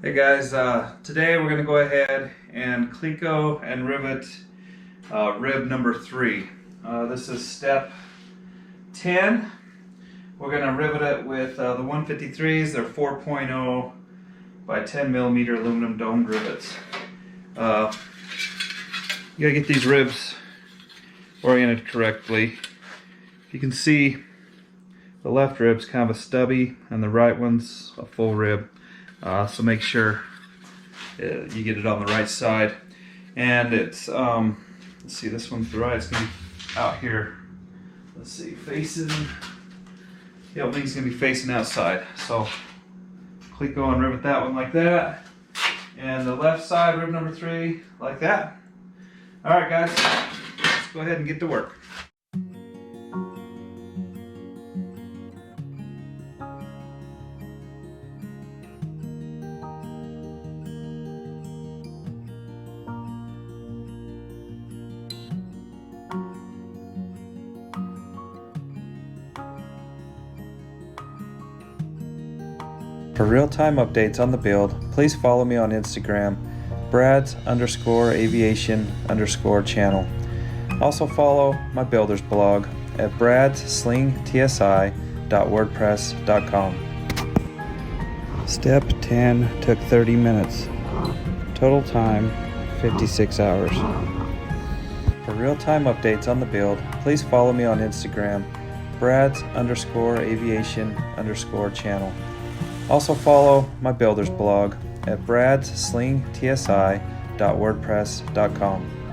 Hey guys, today we're going to go ahead and cleco and rivet rib number 3. This is step 10. We're going to rivet it with the 153s. They're 4.0 by 10 millimeter aluminum domed rivets. You got to get these ribs oriented correctly. You can see the left rib's kind of a stubby and the right one's a full rib. So make sure you get it on the right side. And it's, let's see, this one's the right, it's going to be out here. Let's see, facing, the opening's going to be facing outside. So cleco and rivet that one like that. And the left side, rib number 3, like that. Alright guys, let's go ahead and get to work. For real-time updates on the build, please follow me on Instagram, brads_aviation_channel. Also follow my builder's blog at bradslingtsi.wordpress.com. Step 10 took 30 minutes. Total time, 56 hours. For real-time updates on the build, please follow me on Instagram, brads_aviation_channel. Also follow my builder's blog at bradslingtsi.wordpress.com.